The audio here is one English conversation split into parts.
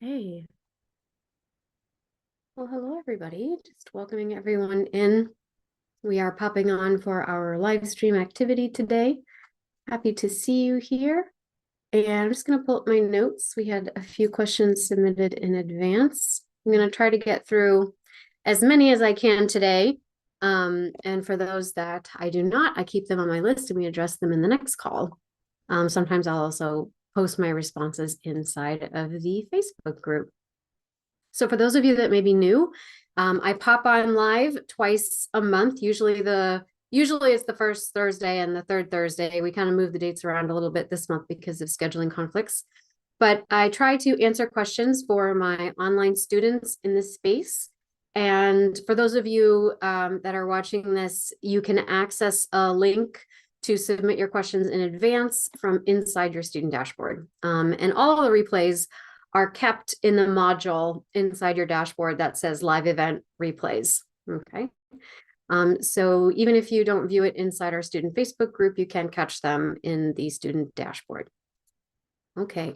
Hey, well, hello everybody. Just welcoming everyone in. We are popping on for our live stream activity today. Happy to see you here. And I'm just going to pull up my notes. We had a few questions submitted in advance. I'm going to try to get through as many as I can today. And for those that I do not, I keep them on my list and we address them in the next call. Sometimes I'll also post my responses inside of the Facebook group. So for those of you that may be new, I pop on live twice a month. Usually it's the first Thursday and the third Thursday. We kind of move the dates around a little bit this month because of scheduling conflicts. But I try to answer questions for my online students in this space. And for those of you that are watching this, you can access a link to submit your questions in advance from inside your student dashboard. And all of the replays are kept in the module inside your dashboard that says live event replays. Okay. So even if you don't view it inside our student Facebook group, you can catch them in the student dashboard. Okay.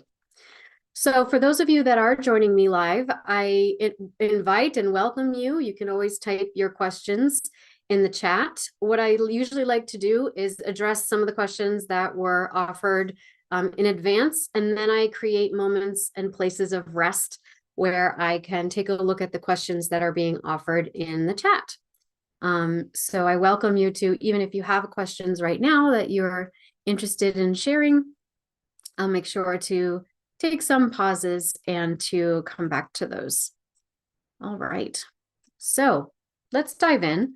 So for those of you that are joining me live, I invite and welcome you. You can always type your questions in the chat. What I usually like to do is address some of the questions that were offered in advance, and then I create moments and places of rest where I can take a look at the questions that are being offered in the chat. So I welcome you to, even if you have questions right now that you're interested in sharing, I'll make sure to take some pauses and to come back to those. All right, so let's dive in.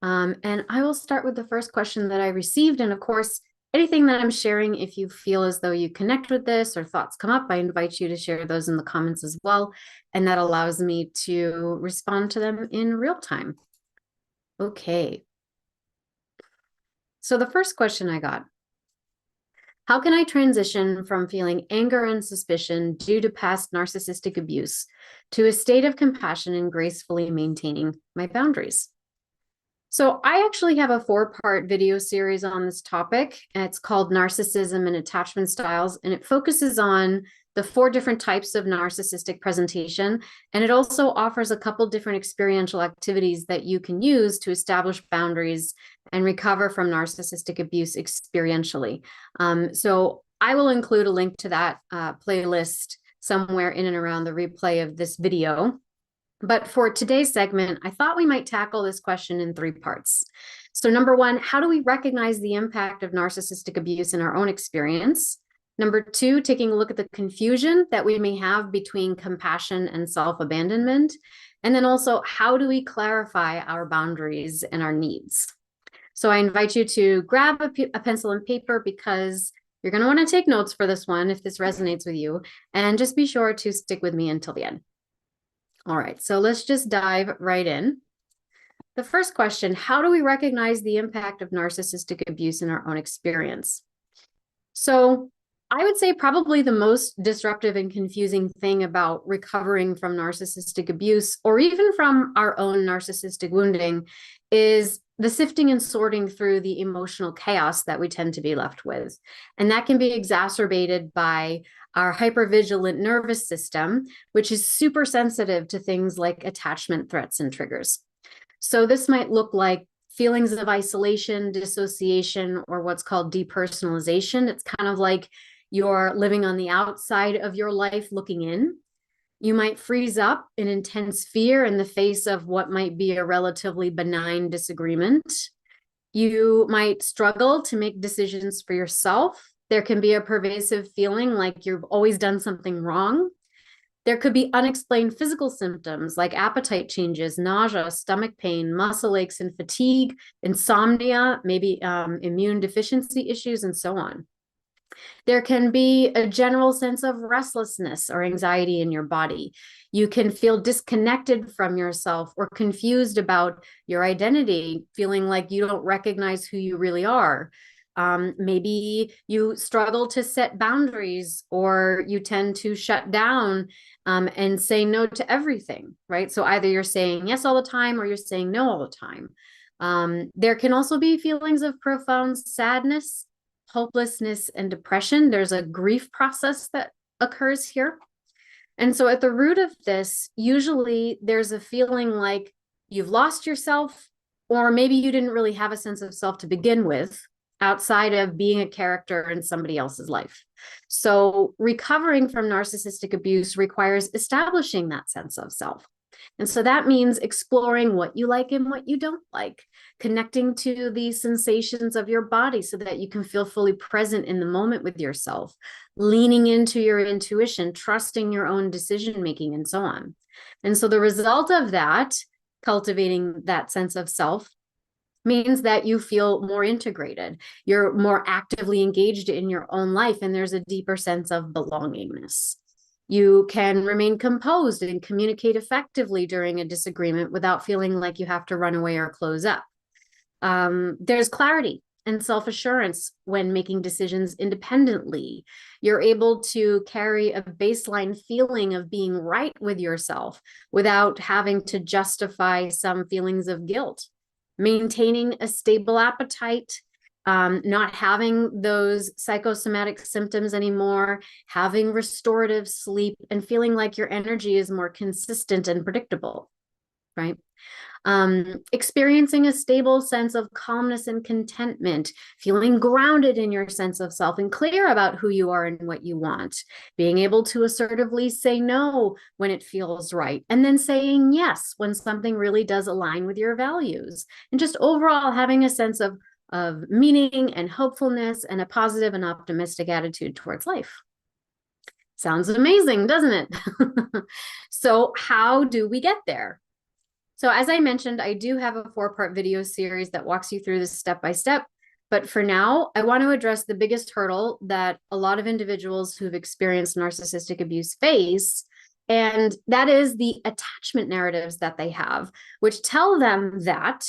And I will start with the first question that I received. And of course, anything that I'm sharing, if you feel as though you connect with this or thoughts come up, I invite you to share those in the comments as well. And that allows me to respond to them in real time. Okay. So the first question I got: how can I transition from feeling anger and suspicion due to past narcissistic abuse to a state of compassion and gracefully maintaining my boundaries? So I actually have a 4-part video series on this topic. It's called Narcissism and Attachment Styles, and it focuses on the 4 different types of narcissistic presentation. And it also offers a couple different experiential activities that you can use to establish boundaries and recover from narcissistic abuse experientially. So I will include a link to that playlist somewhere in and around the replay of this video. But for today's segment, I thought we might tackle this question in 3 parts. So number 1, how do we recognize the impact of narcissistic abuse in our own experience? Number 2, taking a look at the confusion that we may have between compassion and self-abandonment. And then also, how do we clarify our boundaries and our needs? So I invite you to grab a pencil and paper, because you're going to want to take notes for this one if this resonates with you. And just be sure to stick with me until the end. All right, so let's just dive right in. The first question: how do we recognize the impact of narcissistic abuse in our own experience? So I would say probably the most disruptive and confusing thing about recovering from narcissistic abuse, or even from our own narcissistic wounding, is the sifting and sorting through the emotional chaos that we tend to be left with. And that can be exacerbated by our hypervigilant nervous system, which is super sensitive to things like attachment threats and triggers. So this might look like feelings of isolation, dissociation, or what's called depersonalization. It's kind of like you're living on the outside of your life looking in. You might freeze up in intense fear in the face of what might be a relatively benign disagreement. You might struggle to make decisions for yourself. There can be a pervasive feeling like you've always done something wrong. There could be unexplained physical symptoms like appetite changes, nausea, stomach pain, muscle aches and fatigue, insomnia, maybe immune deficiency issues, and so on. There can be a general sense of restlessness or anxiety in your body. You can feel disconnected from yourself or confused about your identity, feeling like you don't recognize who you really are. Maybe you struggle to set boundaries, or you tend to shut down and say no to everything, right? So either you're saying yes all the time or you're saying no all the time. There can also be feelings of profound sadness, hopelessness, and depression. There's a grief process that occurs here. And so at the root of this, usually there's a feeling like you've lost yourself, or maybe you didn't really have a sense of self to begin with, outside of being a character in somebody else's life. So recovering from narcissistic abuse requires establishing that sense of self. And so that means exploring what you like and what you don't like, connecting to the sensations of your body so that you can feel fully present in the moment with yourself, leaning into your intuition, trusting your own decision making, and so on. And so the result of that, cultivating that sense of self, means that you feel more integrated. You're more actively engaged in your own life, and there's a deeper sense of belongingness. You can remain composed and communicate effectively during a disagreement without feeling like you have to run away or close up. There's clarity and self-assurance when making decisions independently. You're able to carry a baseline feeling of being right with yourself without having to justify some feelings of guilt. Maintaining a stable appetite, not having those psychosomatic symptoms anymore, having restorative sleep, and feeling like your energy is more consistent and predictable, right? Experiencing a stable sense of calmness and contentment, feeling grounded in your sense of self and clear about who you are and what you want, being able to assertively say no when it feels right, and then saying yes when something really does align with your values, and just overall having a sense of meaning and hopefulness and a positive and optimistic attitude towards life. Sounds amazing, doesn't it? So how do we get there? So as I mentioned, I do have a 4-part video series that walks you through this step by step. But for now, I want to address the biggest hurdle that a lot of individuals who've experienced narcissistic abuse face, and that is the attachment narratives that they have, which tell them that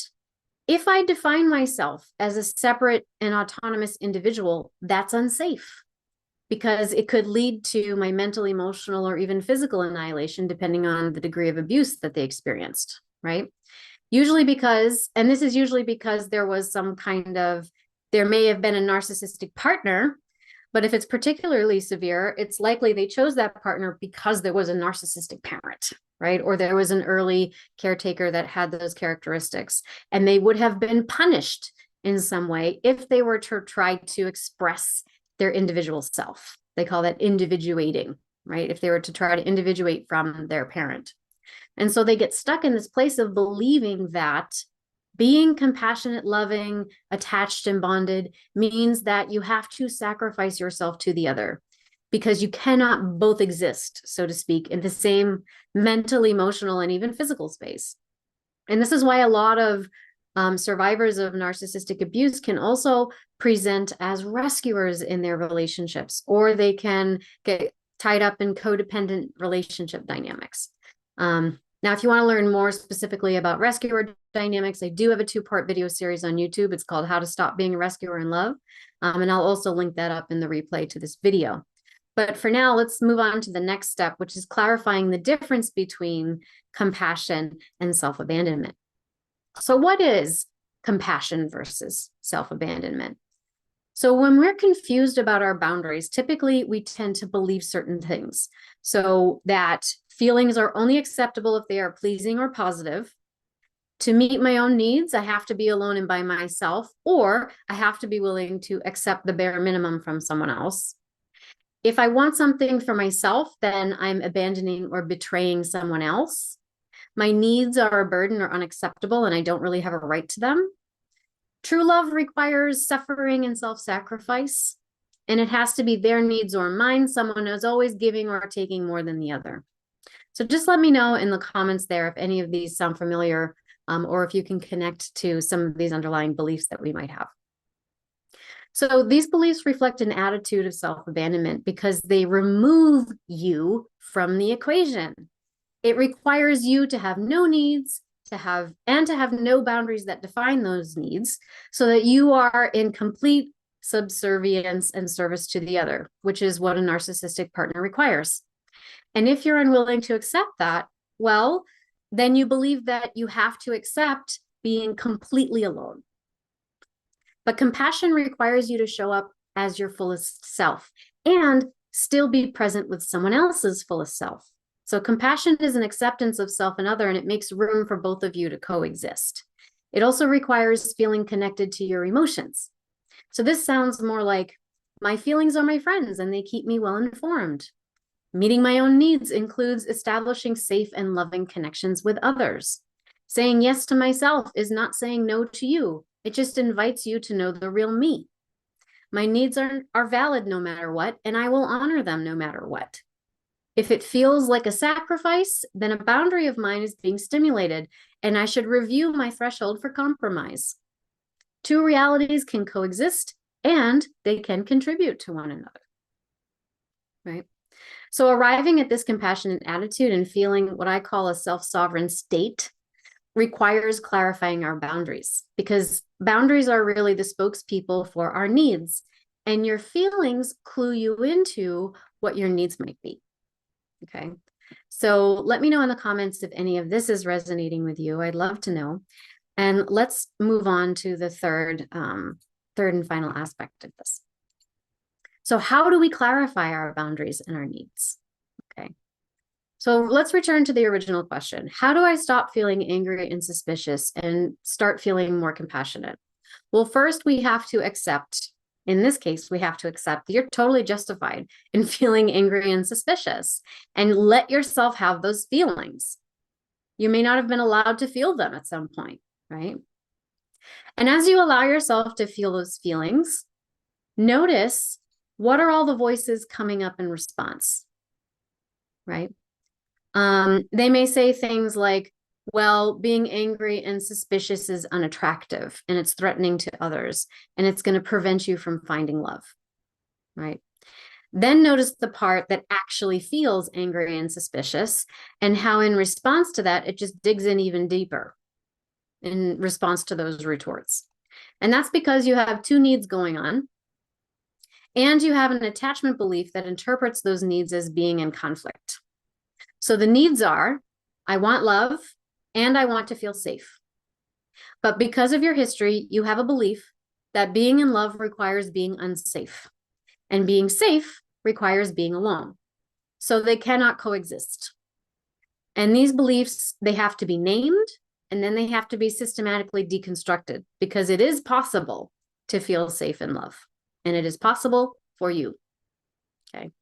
if I define myself as a separate and autonomous individual, that's unsafe, because it could lead to my mental, emotional, or even physical annihilation, depending on the degree of abuse that they experienced, right? Usually because, and this is usually because there was some kind of, there may have been a narcissistic partner, but if it's particularly severe, it's likely they chose that partner because there was a narcissistic parent, right? Or there was an early caretaker that had those characteristics, and they would have been punished in some way if they were to try to express their individual self. They call that individuating, right? If they were to try to individuate from their parent. And so they get stuck in this place of believing that being compassionate, loving, attached, and bonded means that you have to sacrifice yourself to the other, because you cannot both exist, so to speak, in the same mental, emotional, and even physical space. And this is why a lot of survivors of narcissistic abuse can also present as rescuers in their relationships, or they can get tied up in codependent relationship dynamics. Now, if you want to learn more specifically about rescuer dynamics, I do have a 2-part video series on YouTube. It's called How to Stop Being a Rescuer in Love. And I'll also link that up in the replay to this video. But for now, let's move on to the next step, which is clarifying the difference between compassion and self-abandonment. So what is compassion versus self-abandonment? So when we're confused about our boundaries, typically we tend to believe certain things. So that feelings are only acceptable if they are pleasing or positive. To meet my own needs, I have to be alone and by myself, or I have to be willing to accept the bare minimum from someone else. If I want something for myself, then I'm abandoning or betraying someone else. My needs are a burden or unacceptable, and I don't really have a right to them. True love requires suffering and self-sacrifice, and it has to be their needs or mine. Someone is always giving or taking more than the other. So just let me know in the comments there if any of these sound familiar, or if you can connect to some of these underlying beliefs that we might have. So these beliefs reflect an attitude of self-abandonment because they remove you from the equation. It requires you to have no needs, to have no boundaries that define those needs, so that you are in complete subservience and service to the other, which is what a narcissistic partner requires. And if you're unwilling to accept that, well, then you believe that you have to accept being completely alone. But compassion requires you to show up as your fullest self and still be present with someone else's fullest self. So compassion is an acceptance of self and other, and it makes room for both of you to coexist. It also requires feeling connected to your emotions. So this sounds more like, my feelings are my friends and they keep me well informed. Meeting my own needs includes establishing safe and loving connections with others. Saying yes to myself is not saying no to you. It just invites you to know the real me. My needs are valid no matter what, and I will honor them no matter what. If it feels like a sacrifice, then a boundary of mine is being stimulated, and I should review my threshold for compromise. Two realities can coexist, and they can contribute to one another, right? So arriving at this compassionate attitude and feeling what I call a self-sovereign state requires clarifying our boundaries, because boundaries are really the spokespeople for our needs, and your feelings clue you into what your needs might be. Okay, so let me know in the comments if any of this is resonating with you. I'd love to know. And let's move on to the third and final aspect of this. So how do we clarify our boundaries and our needs? Okay, so let's return to the original question. How do I stop feeling angry and suspicious and start feeling more compassionate? Well, first we have to accept, in this case, we have to accept that you're totally justified in feeling angry and suspicious, and let yourself have those feelings. You may not have been allowed to feel them at some point, right? And as you allow yourself to feel those feelings, notice, what are all the voices coming up in response, right? They may say things like, well, being angry and suspicious is unattractive and it's threatening to others and it's going to prevent you from finding love, right? Then notice the part that actually feels angry and suspicious and how in response to that, it just digs in even deeper in response to those retorts. And that's because you have two needs going on, and you have an attachment belief that interprets those needs as being in conflict. So the needs are, I want love and I want to feel safe. But because of your history, you have a belief that being in love requires being unsafe, and being safe requires being alone. So they cannot coexist. And these beliefs, they have to be named, and then they have to be systematically deconstructed, because it is possible to feel safe in love, and it is possible for you. Okay.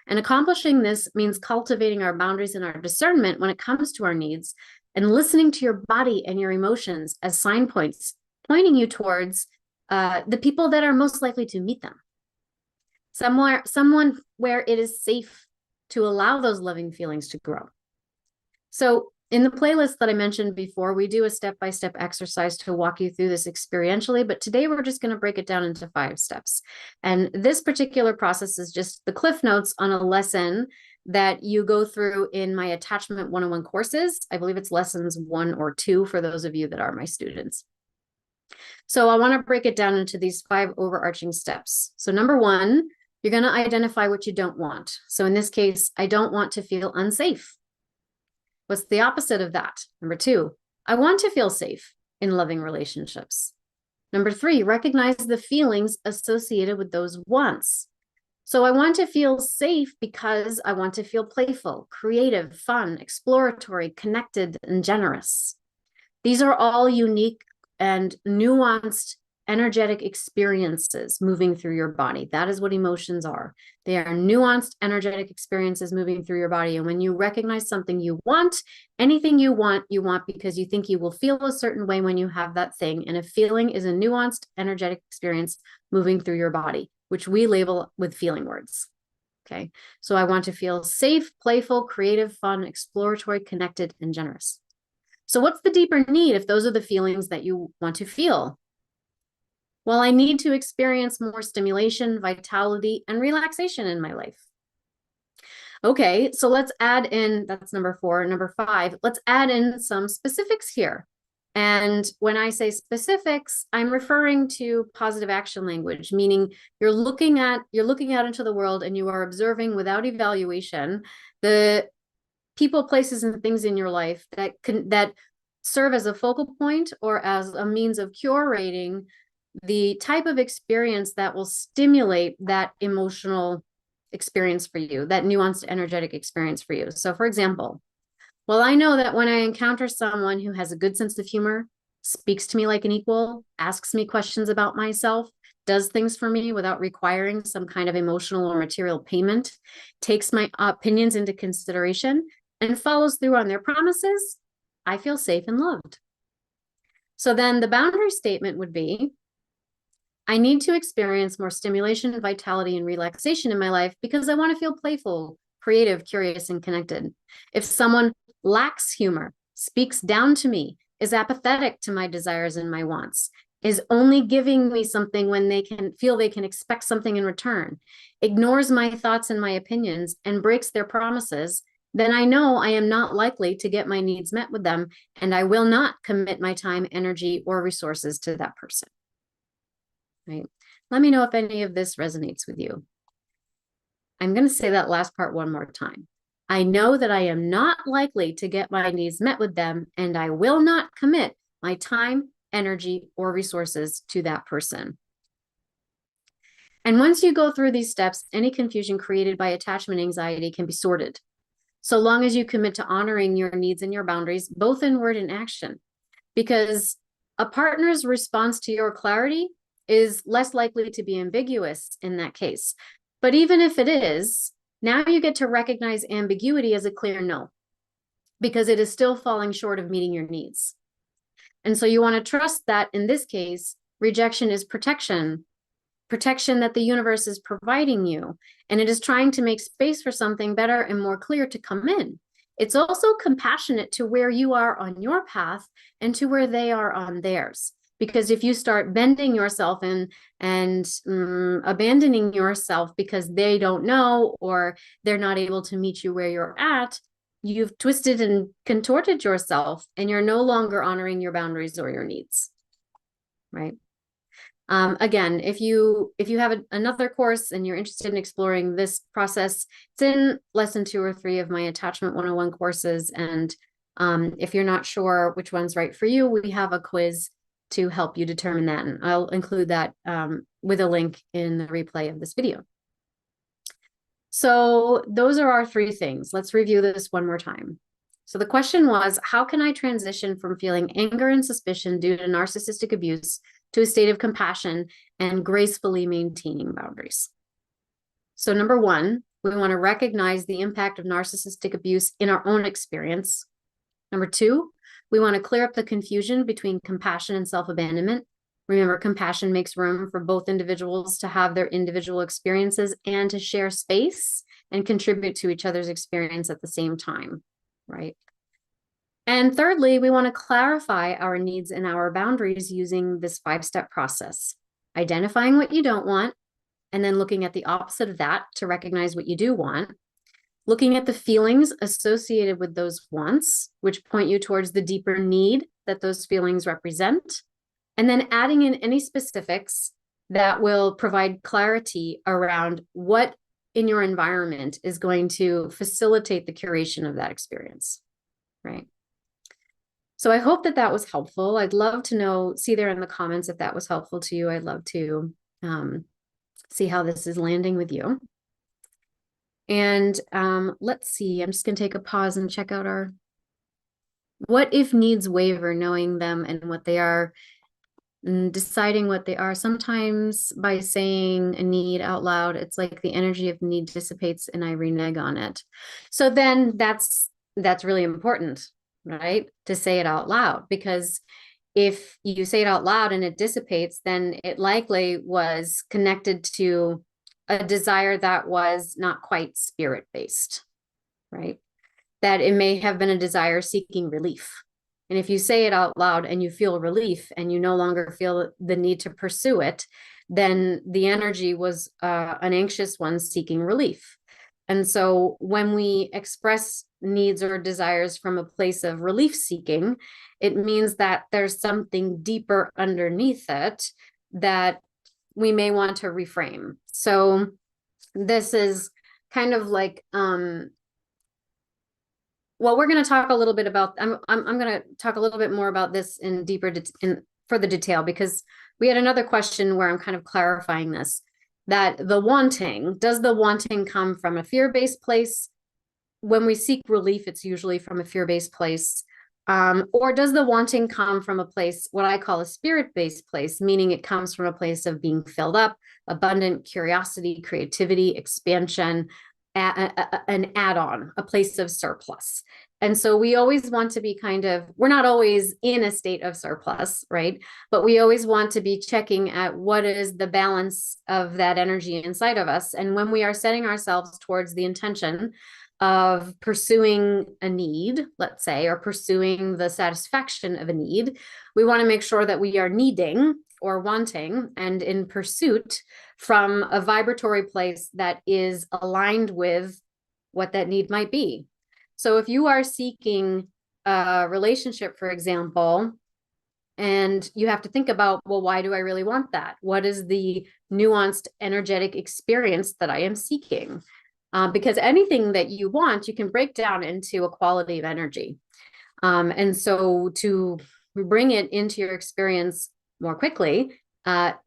And accomplishing this means cultivating our boundaries and our discernment when it comes to our needs, and listening to your body and your emotions as signposts, pointing you towards the people that are most likely to meet them. Someone where it is safe to allow those loving feelings to grow. So in the playlist that I mentioned before, we do a step-by-step exercise to walk you through this experientially, but today we're just going to break it down into 5 steps. And this particular process is just the cliff notes on a lesson that you go through in my Attachment 101 courses. I believe it's lessons 1 or 2 for those of you that are my students. So I want to break it down into these 5 overarching steps. So number 1, you're going to identify what you don't want. So in this case, I don't want to feel unsafe. What's the opposite of that? Number 2, I want to feel safe in loving relationships. Number 3, recognize the feelings associated with those wants. So I want to feel safe because I want to feel playful, creative, fun, exploratory, connected, and generous. These are all unique and nuanced energetic experiences moving through your body. That is what emotions are. They are nuanced energetic experiences moving through your body. And when you recognize something you want, anything you want because you think you will feel a certain way when you have that thing. And a feeling is a nuanced energetic experience moving through your body, which we label with feeling words. Okay. So I want to feel safe, playful, creative, fun, exploratory, connected, and generous. So what's the deeper need if those are the feelings that you want to feel? Well, I need to experience more stimulation, vitality, and relaxation in my life. Okay, so let's add in, that's number 4. Number 5, let's add in some specifics here. And when I say specifics, I'm referring to positive action language, meaning you're looking out into the world and you are observing without evaluation the people, places, and things in your life that serve as a focal point or as a means of curating the type of experience that will stimulate that emotional experience for you, that nuanced energetic experience for you. So for example, well, I know that when I encounter someone who has a good sense of humor, speaks to me like an equal, asks me questions about myself, does things for me without requiring some kind of emotional or material payment, takes my opinions into consideration, and follows through on their promises, I feel safe and loved. So then the boundary statement would be, I need to experience more stimulation, vitality, and relaxation in my life because I want to feel playful, creative, curious, and connected. If someone lacks humor, speaks down to me, is apathetic to my desires and my wants, is only giving me something when they can feel they can expect something in return, ignores my thoughts and my opinions, and breaks their promises, then I know I am not likely to get my needs met with them, and I will not commit my time, energy, or resources to that person. Right? Let me know if any of this resonates with you. I'm going to say that last part one more time. I know that I am not likely to get my needs met with them, and I will not commit my time, energy, or resources to that person. And once you go through these steps, any confusion created by attachment anxiety can be sorted, so long as you commit to honoring your needs and your boundaries, both in word and action. Because a partner's response to your clarity is less likely to be ambiguous in that case. But even if it is, now you get to recognize ambiguity as a clear no, because it is still falling short of meeting your needs. And so you want to trust that in this case, rejection is protection that the universe is providing you, and it is trying to make space for something better and more clear to come in. It's also compassionate to where you are on your path and to where they are on theirs. Because if you start bending yourself and abandoning yourself because they don't know or they're not able to meet you where you're at, you've twisted and contorted yourself, and you're no longer honoring your boundaries or your needs, right? Again, if you have another course and you're interested in exploring this process, it's in lesson 2 or 3 of my Attachment 101 courses. And if you're not sure which one's right for you, we have a quiz to help you determine that. And I'll include that with a link in the replay of this video. So those are our 3 things. Let's review this one more time. So the question was, how can I transition from feeling anger and suspicion due to narcissistic abuse to a state of compassion and gracefully maintaining boundaries? So number 1, we want to recognize the impact of narcissistic abuse in our own experience. Number 2, we want to clear up the confusion between compassion and self-abandonment. Remember, compassion makes room for both individuals to have their individual experiences and to share space and contribute to each other's experience at the same time, right? And thirdly, we want to clarify our needs and our boundaries using this 5-step process: identifying what you don't want, and then looking at the opposite of that to recognize what you do want, looking at the feelings associated with those wants, which point you towards the deeper need that those feelings represent, and then adding in any specifics that will provide clarity around what in your environment is going to facilitate the curation of that experience, right? So I hope that that was helpful. I'd love to see there in the comments if that was helpful to you. I'd love to see how this is landing with you. And let's see, I'm just going to take a pause and check out our, what if needs waver, knowing them and what they are, and deciding what they are. Sometimes by saying a need out loud, it's like the energy of need dissipates and I renege on it. So then that's really important, right? To say it out loud, because if you say it out loud and it dissipates, then it likely was connected to a desire that was not quite spirit-based, right? That it may have been a desire seeking relief. And if you say it out loud and you feel relief and you no longer feel the need to pursue it, then the energy was an anxious one seeking relief. And so when we express needs or desires from a place of relief seeking, it means that there's something deeper underneath it that we may want to reframe. So this is kind of like, well, we're going to talk a little bit about, I'm going to talk a little bit more about this in further detail, because we had another question where I'm kind of clarifying this. that the wanting, does the wanting come from a fear-based place? When we seek relief, it's usually from a fear-based place. Or does the wanting come from a place, what I call a spirit-based place, meaning it comes from a place of being filled up, abundant curiosity, creativity, expansion, an add-on, a place of surplus. And so we always want to be we're not always in a state of surplus, right? But we always want to be checking at what is the balance of that energy inside of us. And when we are setting ourselves towards the intention of pursuing a need, let's say, or pursuing the satisfaction of a need, we want to make sure that we are needing or wanting and in pursuit from a vibratory place that is aligned with what that need might be. So if you are seeking a relationship, for example, and you have to think about, well, why do I really want that? What is the nuanced energetic experience that I am seeking? Because anything that you want, you can break down into a quality of energy. And so to bring it into your experience more quickly,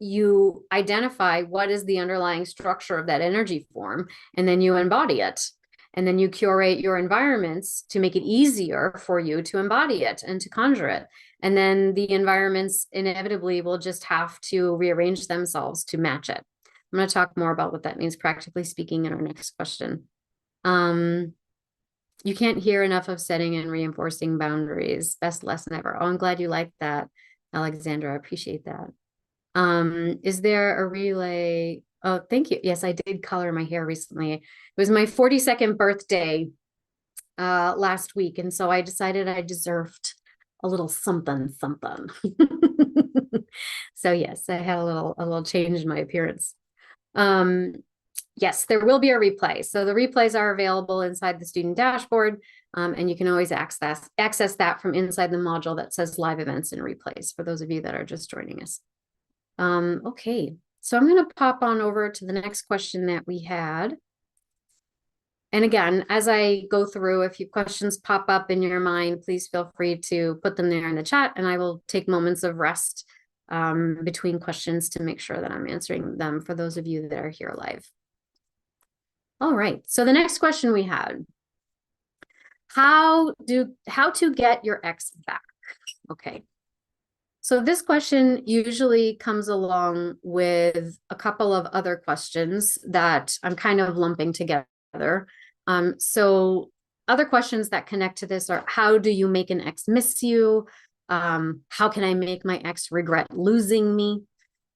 you identify what is the underlying structure of that energy form, and then you embody it. And then you curate your environments to make it easier for you to embody it and to conjure it. And then the environments inevitably will just have to rearrange themselves to match it. I'm going to talk more about what that means, practically speaking, in our next question. You can't hear enough of setting and reinforcing boundaries. Best lesson ever. Oh, I'm glad you liked that, Alexandra. I appreciate that. Is there a relay? Oh, thank you. Yes, I did color my hair recently. It was my 42nd birthday last week. And so I decided I deserved a little something. So yes, I had a little change in my appearance. Yes, there will be a replay. So the replays are available inside the student dashboard, and you can always access that from inside the module that says live events and replays for those of you that are just joining us. Okay, so I'm going to pop on over to the next question that we had. And again, as I go through, if your questions pop up in your mind, please feel free to put them there in the chat, and I will take moments of rest between questions to make sure that I'm answering them for those of you that are here live. All right, so the next question we had, how to get your ex back? Okay, so this question usually comes along with a couple of other questions that I'm kind of lumping together. So other questions that connect to this are, how do you make an ex miss you? How can I make my ex regret losing me,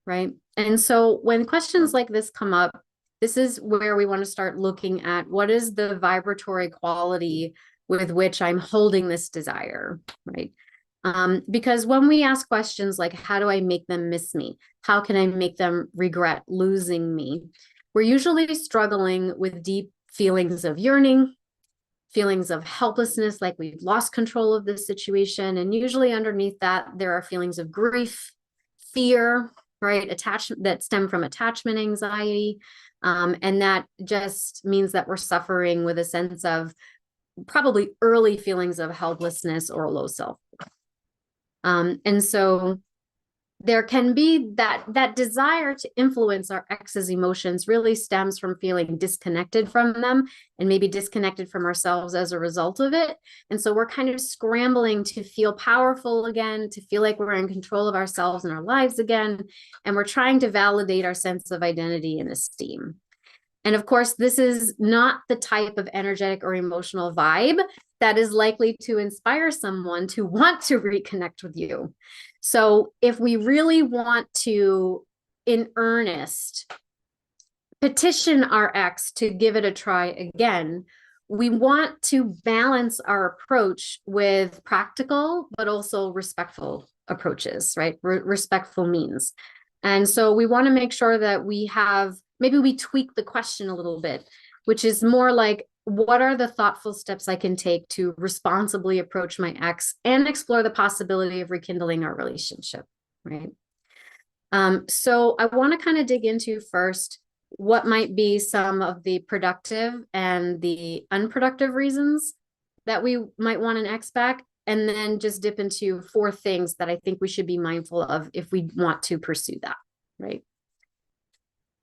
right? And so when questions like this come up, this is where we want to start looking at what is the vibratory quality with which I'm holding this desire, right? Because when we ask questions like, how do I make them miss me? How can I make them regret losing me? We're usually struggling with deep feelings of yearning, feelings of helplessness, like we've lost control of this situation. And usually underneath that, there are feelings of grief, fear, right? Attachment that stem from attachment anxiety. And that just means that we're suffering with a sense of probably early feelings of helplessness or low self. And so there can be that desire to influence our ex's emotions really stems from feeling disconnected from them and maybe disconnected from ourselves as a result of it. And so we're kind of scrambling to feel powerful again, to feel like we're in control of ourselves and our lives again. And we're trying to validate our sense of identity and esteem. And of course, this is not the type of energetic or emotional vibe that is likely to inspire someone to want to reconnect with you. So if we really want to, in earnest, petition our ex to give it a try again, we want to balance our approach with practical, but also respectful approaches, right? Respectful means. And so we want to make sure that we have, maybe we tweak the question a little bit, which is more like, what are the thoughtful steps I can take to responsibly approach my ex and explore the possibility of rekindling our relationship, right? So I want to kind of dig into first what might be some of the productive and the unproductive reasons that we might want an ex back, and then just dip into 4 things that I think we should be mindful of if we want to pursue that, right?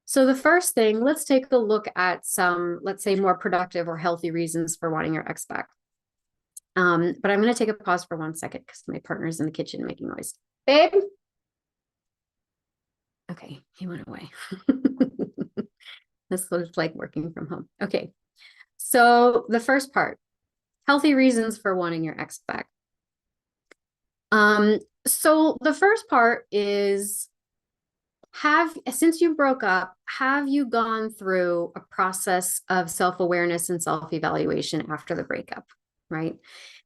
So the first thing, let's take a look at some, let's say, more productive or healthy reasons for wanting your ex back. But I'm going to take a pause for 1 second because my partner's in the kitchen making noise. Babe? Okay, he went away. This looks like working from home. Okay, so the first part, healthy reasons for wanting your ex back. So the first part is, since you broke up, have you gone through a process of self-awareness and self-evaluation after the breakup, right?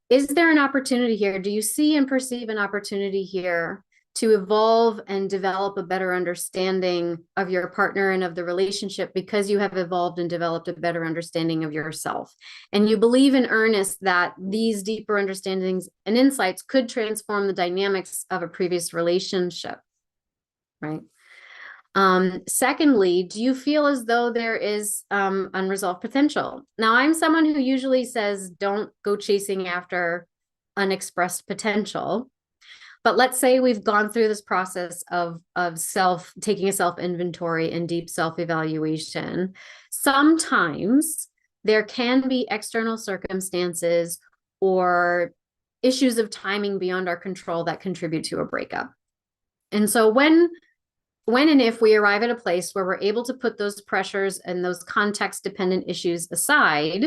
Is there an opportunity here? Do you see and perceive an opportunity here to evolve and develop a better understanding of your partner and of the relationship because you have evolved and developed a better understanding of yourself? And you believe in earnest that these deeper understandings and insights could transform the dynamics of a previous relationship, right? Secondly, do you feel as though there is unresolved potential? Now, I'm someone who usually says, don't go chasing after unexpressed potential. But let's say we've gone through this process of taking a self inventory and deep self evaluation. Sometimes there can be external circumstances or issues of timing beyond our control that contribute to a breakup. And so when and if we arrive at a place where we're able to put those pressures and those context dependent issues aside,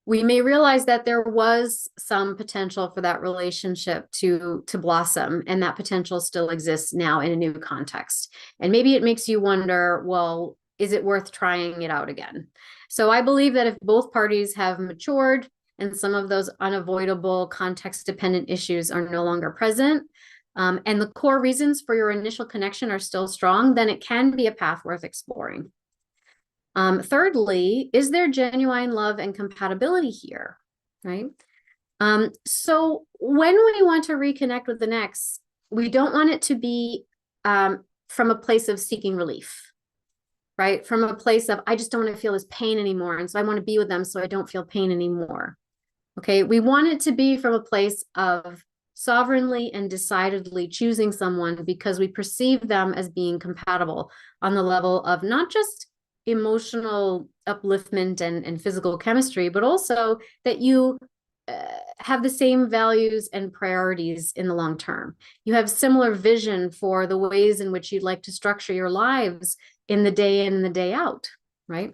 we may realize that there was some potential for that relationship to blossom, and that potential still exists now in a new context. And maybe it makes you wonder, well, is it worth trying it out again? So I believe that if both parties have matured and some of those unavoidable context dependent issues are no longer present, and the core reasons for your initial connection are still strong, then it can be a path worth exploring. Thirdly, is there genuine love and compatibility here, right? So when we want to reconnect with the ex, we don't want it to be from a place of seeking relief, right? From a place of, I just don't want to feel this pain anymore, and so I want to be with them so I don't feel pain anymore, okay? We want it to be from a place of sovereignly and decidedly choosing someone because we perceive them as being compatible on the level of not just emotional upliftment and physical chemistry, but also that you have the same values and priorities in the long term. You have similar vision for the ways in which you'd like to structure your lives in the day in and the day out, right?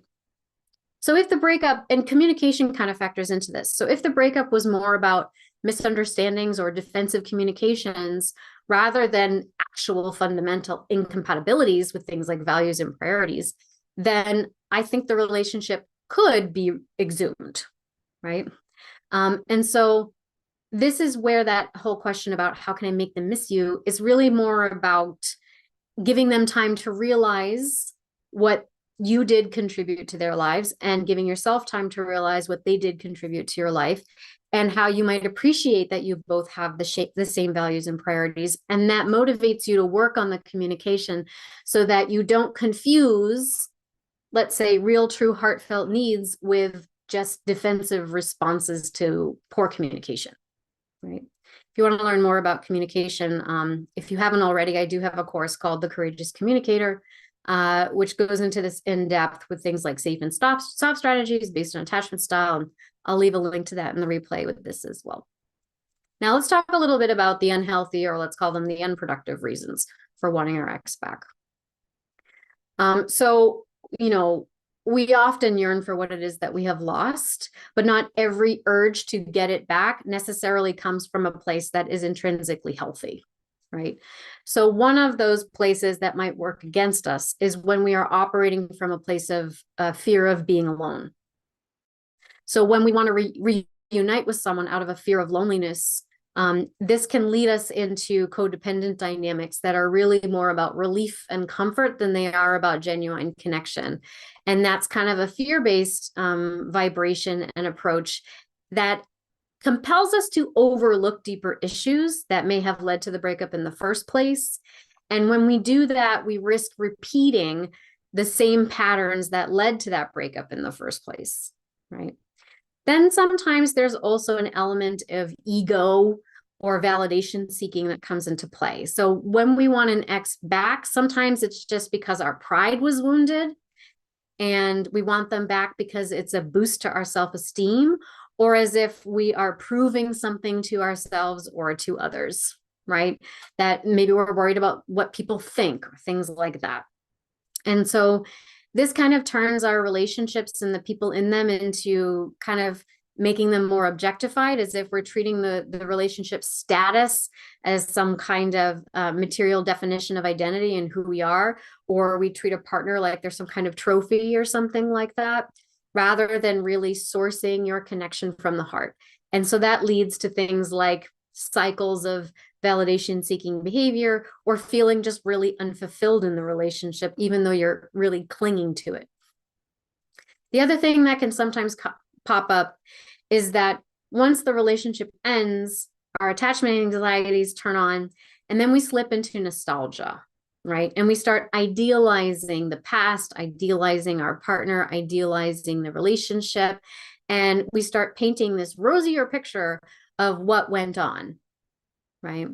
So if the breakup, and communication kind of factors into this. So if the breakup was more about misunderstandings or defensive communications rather than actual fundamental incompatibilities with things like values and priorities, then I think the relationship could be exhumed, right? And so this is where that whole question about how can I make them miss you is really more about giving them time to realize what you did contribute to their lives and giving yourself time to realize what they did contribute to your life and how you might appreciate that you both have the same values and priorities. And that motivates you to work on the communication so that you don't confuse, let's say, real, true, heartfelt needs with just defensive responses to poor communication, right? If you want to learn more about communication, if you haven't already, I do have a course called The Courageous Communicator, which goes into this in depth with things like safe and soft strategies based on attachment style. And I'll leave a link to that in the replay with this as well. Now let's talk a little bit about the unhealthy, or let's call them the unproductive reasons for wanting our ex back. So, we often yearn for what it is that we have lost, but not every urge to get it back necessarily comes from a place that is intrinsically healthy, right? So one of those places that might work against us is when we are operating from a place of fear of being alone. So when we want to reunite with someone out of a fear of loneliness, this can lead us into codependent dynamics that are really more about relief and comfort than they are about genuine connection. And that's kind of a fear-based vibration and approach that compels us to overlook deeper issues that may have led to the breakup in the first place. And when we do that, we risk repeating the same patterns that led to that breakup in the first place, right? Then sometimes there's also an element of ego or validation seeking that comes into play. So when we want an ex back, sometimes it's just because our pride was wounded and we want them back because it's a boost to our self-esteem, or as if we are proving something to ourselves or to others, right? That maybe we're worried about what people think or things like that. And so this kind of turns our relationships and the people in them into kind of making them more objectified, as if we're treating the relationship status as some kind of material definition of identity and who we are, or we treat a partner like there's some kind of trophy or something like that, rather than really sourcing your connection from the heart. And so that leads to things like cycles of validation seeking behavior, or feeling just really unfulfilled in the relationship, even though you're really clinging to it. The other thing that can sometimes pop up is that once the relationship ends, our attachment anxieties turn on, and then we slip into nostalgia, right? And we start idealizing the past, idealizing our partner, idealizing the relationship, and we start painting this rosier picture of what went on, right?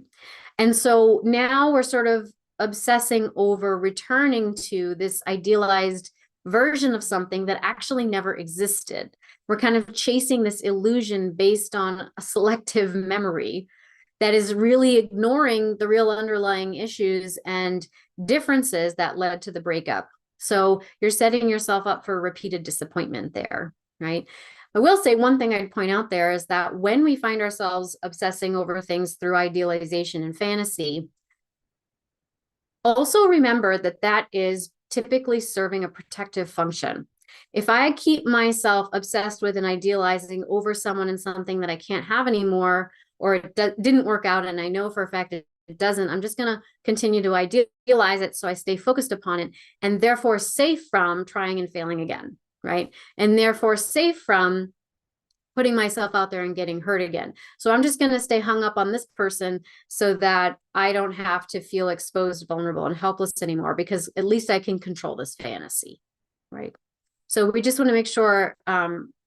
And so now we're sort of obsessing over returning to this idealized version of something that actually never existed. We're kind of chasing this illusion based on a selective memory that is really ignoring the real underlying issues and differences that led to the breakup. So you're setting yourself up for repeated disappointment there, right? I will say one thing I'd point out there is that when we find ourselves obsessing over things through idealization and fantasy, also remember that that is typically serving a protective function. If I keep myself obsessed with and idealizing over someone and something that I can't have anymore, or it didn't work out, and I know for a fact it doesn't, I'm just going to continue to idealize it so I stay focused upon it, and therefore safe from trying and failing again, right? And therefore safe from putting myself out there and getting hurt again. So I'm just going to stay hung up on this person so that I don't have to feel exposed, vulnerable, and helpless anymore, because at least I can control this fantasy, right? So we just want to make sure,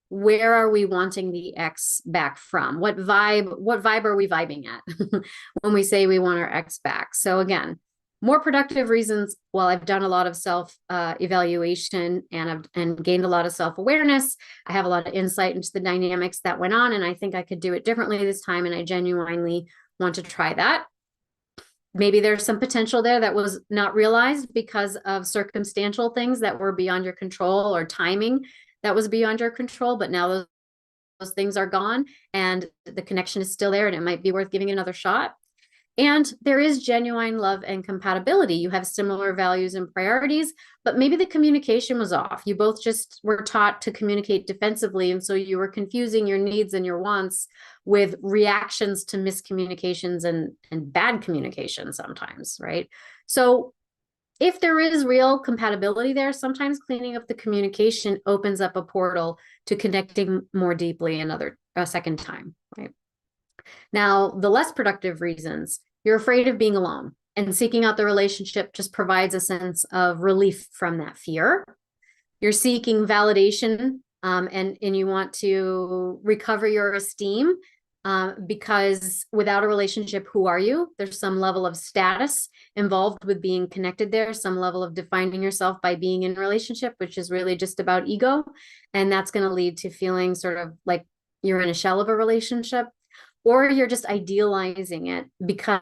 where are we wanting the ex back from? What vibe are we vibing at when we say we want our ex back? So again, more productive reasons. Well, I've done a lot of self evaluation and gained a lot of self-awareness. I have a lot of insight into the dynamics that went on, and I think I could do it differently this time, and I genuinely want to try that. Maybe there's some potential there that was not realized because of circumstantial things that were beyond your control, or timing that was beyond your control, but now those things are gone and the connection is still there, and it might be worth giving it another shot. And there is genuine love and compatibility. You have similar values and priorities, but maybe the communication was off. You both just were taught to communicate defensively, and so you were confusing your needs and your wants with reactions to miscommunications and bad communication sometimes, right? So if there is real compatibility there, sometimes cleaning up the communication opens up a portal to connecting more deeply a second time, right? Now, the less productive reasons, you're afraid of being alone, and seeking out the relationship just provides a sense of relief from that fear. You're seeking validation, and you want to recover your esteem, because without a relationship, who are you? There's some level of status involved with being connected there, some level of defining yourself by being in a relationship, which is really just about ego. And that's going to lead to feeling sort of like you're in a shell of a relationship, or you're just idealizing it because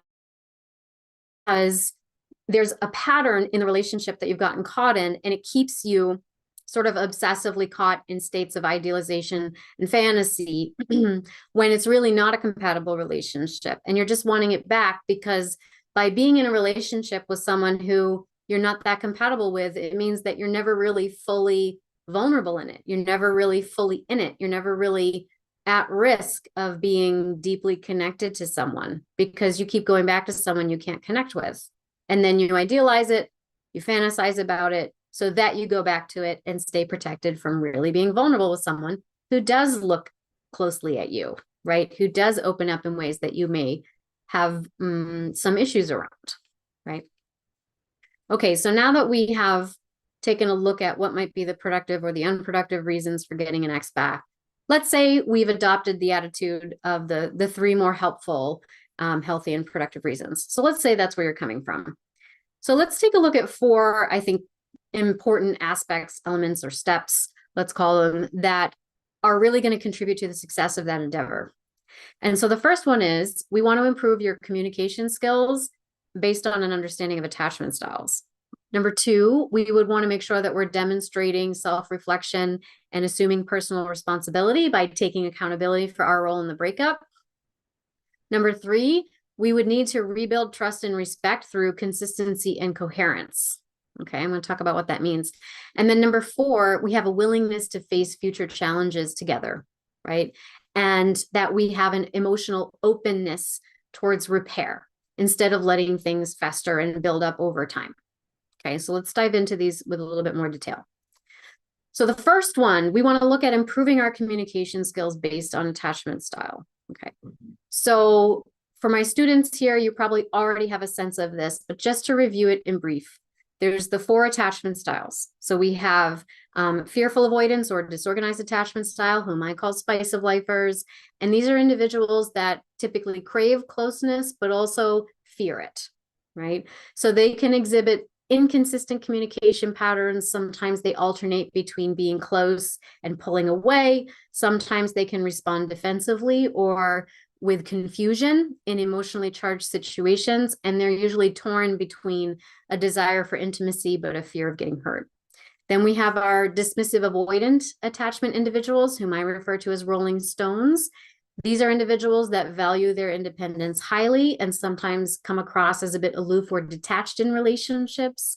there's a pattern in the relationship that you've gotten caught in, and it keeps you sort of obsessively caught in states of idealization and fantasy when it's really not a compatible relationship. And you're just wanting it back because by being in a relationship with someone who you're not that compatible with, it means that you're never really fully vulnerable in it. You're never really fully in it. You're never really at risk of being deeply connected to someone, because you keep going back to someone you can't connect with. And then you idealize it, you fantasize about it, so that you go back to it and stay protected from really being vulnerable with someone who does look closely at you, right? Who does open up in ways that you may have some issues around, right? Okay, so now that we have taken a look at what might be the productive or the unproductive reasons for getting an ex back, let's say we've adopted the attitude of the three more helpful healthy and productive reasons. So let's say that's where you're coming from. So let's take a look at 4, I think, important aspects, elements, or steps, let's call them, that are really going to contribute to the success of that endeavor. And so the first one is we want to improve your communication skills based on an understanding of attachment styles. Number 2, we would want to make sure that we're demonstrating self-reflection and assuming personal responsibility by taking accountability for our role in the breakup. Number 3, we would need to rebuild trust and respect through consistency and coherence. Okay, I'm going to talk about what that means. And then number 4, we have a willingness to face future challenges together, right? And that we have an emotional openness towards repair instead of letting things fester and build up over time. Okay, so let's dive into these with a little bit more detail. So the first one, we want to look at improving our communication skills based on attachment style. Okay, so for my students here, you probably already have a sense of this, but just to review it in brief, there's the 4 attachment styles. So we have fearful avoidance or disorganized attachment style, whom I call spice of lifers. And these are individuals that typically crave closeness, but also fear it, right? So they can exhibit inconsistent communication patterns. Sometimes they alternate between being close and pulling away. Sometimes they can respond defensively or with confusion in emotionally charged situations. And they're usually torn between a desire for intimacy, but a fear of getting hurt. Then we have our dismissive avoidant attachment individuals, whom I refer to as rolling stones. These are individuals that value their independence highly and sometimes come across as a bit aloof or detached in relationships.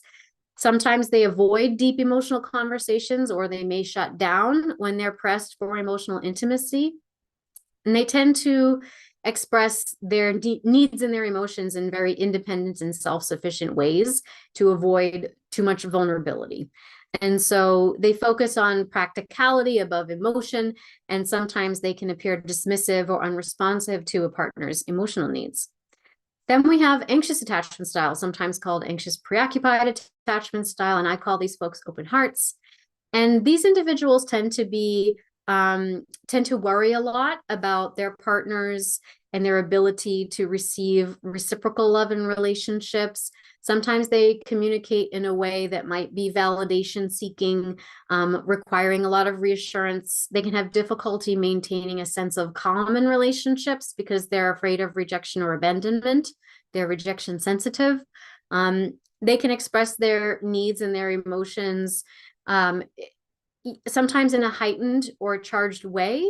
Sometimes they avoid deep emotional conversations, or they may shut down when they're pressed for emotional intimacy. And they tend to express their needs and their emotions in very independent and self-sufficient ways to avoid too much vulnerability. And so they focus on practicality above emotion, and sometimes they can appear dismissive or unresponsive to a partner's emotional needs. Then we have anxious attachment style, sometimes called anxious preoccupied attachment style, and I call these folks open hearts. And these individuals tend to worry a lot about their partners and their ability to receive reciprocal love in relationships. Sometimes they communicate in a way that might be validation seeking, requiring a lot of reassurance. They can have difficulty maintaining a sense of calm in relationships because they're afraid of rejection or abandonment. They're rejection sensitive. They can express their needs and their emotions sometimes in a heightened or charged way.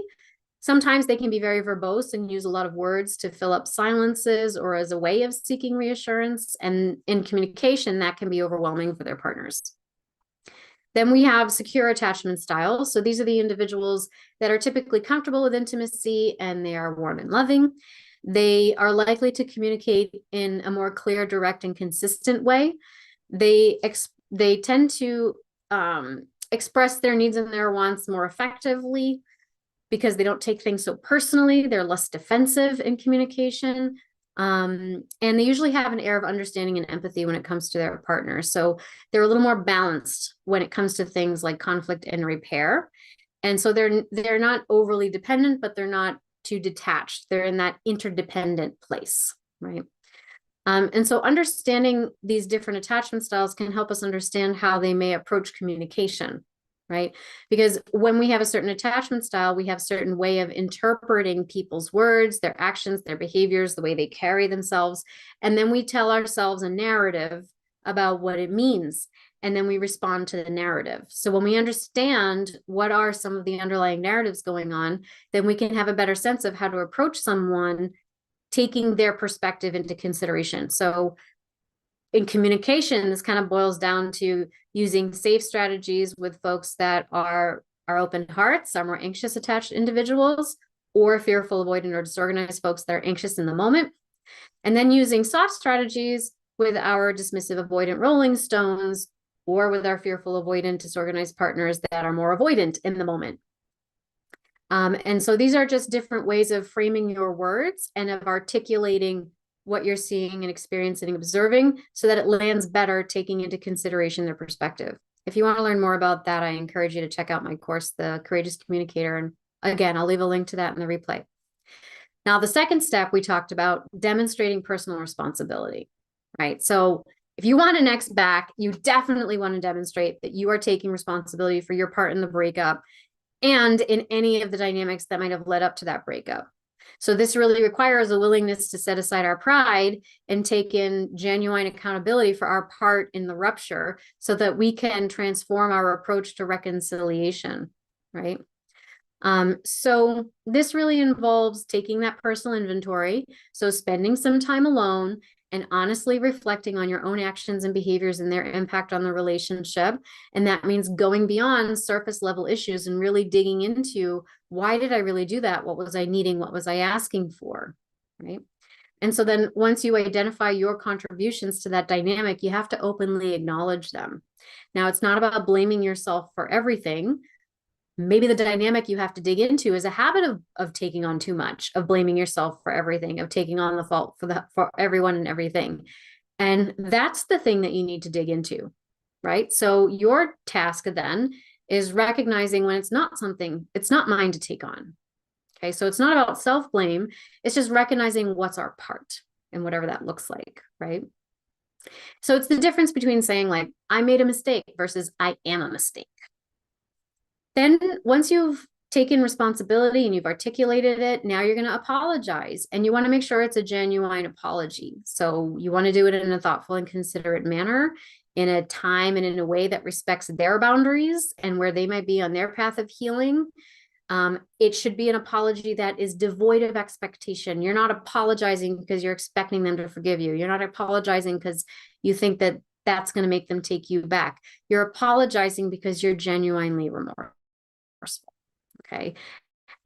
Sometimes they can be very verbose and use a lot of words to fill up silences or as a way of seeking reassurance. And in communication, that can be overwhelming for their partners. Then we have secure attachment styles. So these are the individuals that are typically comfortable with intimacy and they are warm and loving. They are likely to communicate in a more clear, direct, and consistent way. They tend to express their needs and their wants more effectively because they don't take things so personally. They're less defensive in communication. And they usually have an air of understanding and empathy when it comes to their partner. So they're a little more balanced when it comes to things like conflict and repair. And so they're not overly dependent, but they're not too detached. They're in that interdependent place, right? And so understanding these different attachment styles can help us understand how they may approach communication, right? Because when we have a certain attachment style, we have a certain way of interpreting people's words, their actions, their behaviors, the way they carry themselves. And then we tell ourselves a narrative about what it means. And then we respond to the narrative. So when we understand what are some of the underlying narratives going on, then we can have a better sense of how to approach someone, taking their perspective into consideration. So in communication, this kind of boils down to using safe strategies with folks that are open hearts, are more anxious attached individuals, or fearful, avoidant, or disorganized folks that are anxious in the moment. And then using soft strategies with our dismissive, avoidant, rolling stones, or with our fearful, avoidant, disorganized partners that are more avoidant in the moment. And so these are just different ways of framing your words and of articulating what you're seeing and experiencing and observing so that it lands better, taking into consideration their perspective. If you want to learn more about that, I encourage you to check out my course, The Courageous Communicator. And again, I'll leave a link to that in the replay. Now, the second step we talked about demonstrating personal responsibility, right? So if you want an ex back, you definitely want to demonstrate that you are taking responsibility for your part in the breakup and in any of the dynamics that might have led up to that breakup. So this really requires a willingness to set aside our pride and take in genuine accountability for our part in the rupture so that we can transform our approach to reconciliation, right? So this really involves taking that personal inventory. So spending some time alone and honestly reflecting on your own actions and behaviors and their impact on the relationship. And that means going beyond surface level issues and really digging into, why did I really do that? What was I needing? What was I asking for? Right. And so then once you identify your contributions to that dynamic, you have to openly acknowledge them. Now, it's not about blaming yourself for everything. Maybe the dynamic you have to dig into is a habit of taking on too much, of blaming yourself for everything, of taking on the fault for everyone and everything. And that's the thing that you need to dig into, right? So your task then is recognizing when it's not mine to take on. Okay, so it's not about self-blame. It's just recognizing what's our part and whatever that looks like, right? So it's the difference between saying like, I made a mistake versus I am a mistake. Then once you've taken responsibility and you've articulated it, now you're going to apologize, and you want to make sure it's a genuine apology. So you want to do it in a thoughtful and considerate manner, in a time and in a way that respects their boundaries and where they might be on their path of healing. It should be an apology that is devoid of expectation. You're not apologizing because you're expecting them to forgive you. You're not apologizing because you think that that's going to make them take you back. You're apologizing because you're genuinely remorseful. Okay.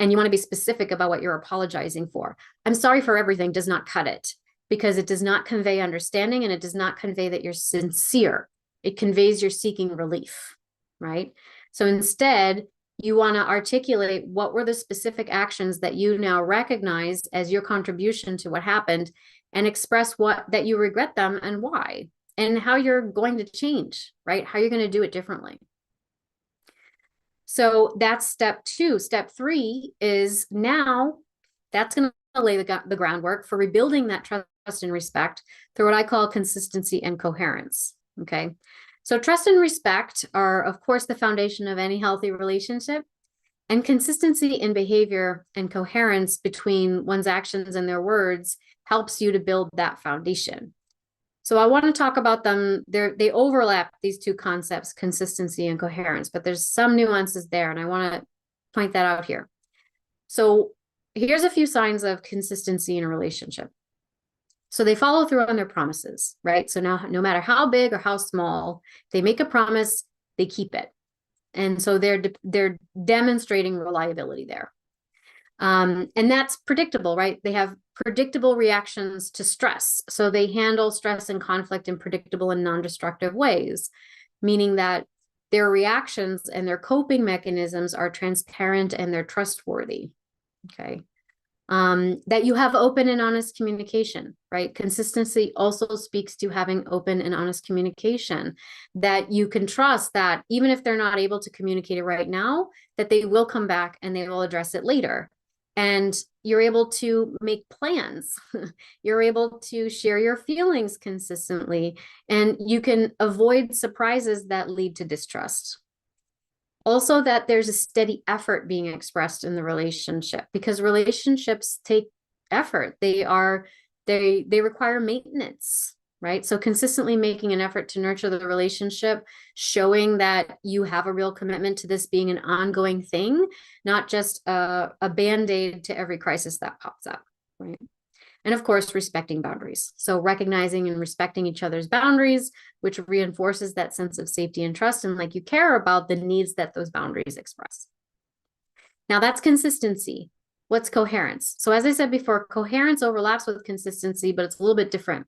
And you want to be specific about what you're apologizing for. I'm sorry for everything does not cut it, because it does not convey understanding, and it does not convey that you're sincere. It conveys you're seeking relief, right? So instead, you want to articulate what were the specific actions that you now recognize as your contribution to what happened, and express that you regret them and why, and how you're going to change, right? How you're going to do it differently. So that's step 2. Step 3 is now that's going to lay the groundwork for rebuilding that trust and respect through what I call consistency and coherence. Okay. So trust and respect are, of course, the foundation of any healthy relationship, and consistency in behavior and coherence between one's actions and their words helps you to build that foundation. So I want to talk about them. They overlap, these two concepts, consistency and coherence, but there's some nuances there, and I want to point that out here. So here's a few signs of consistency in a relationship. So they follow through on their promises, right? So now, no matter how big or how small, they make a promise, they keep it. And so they're demonstrating reliability there. And that's predictable, right? They have predictable reactions to stress. So they handle stress and conflict in predictable and non-destructive ways, meaning that their reactions and their coping mechanisms are transparent and they're trustworthy. Okay. That you have open and honest communication, right? Consistency also speaks to having open and honest communication, that you can trust that even if they're not able to communicate it right now, that they will come back and they will address it later. And you're able to make plans. You're able to share your feelings consistently, and you can avoid surprises that lead to distrust. Also, that there's a steady effort being expressed in the relationship, because relationships take effort. They require maintenance, right? So consistently making an effort to nurture the relationship, showing that you have a real commitment to this being an ongoing thing, not just a band-aid to every crisis that pops up, right? And of course, respecting boundaries. So recognizing and respecting each other's boundaries, which reinforces that sense of safety and trust, and like you care about the needs that those boundaries express. Now that's consistency. What's coherence? So as I said before, coherence overlaps with consistency, but it's a little bit different.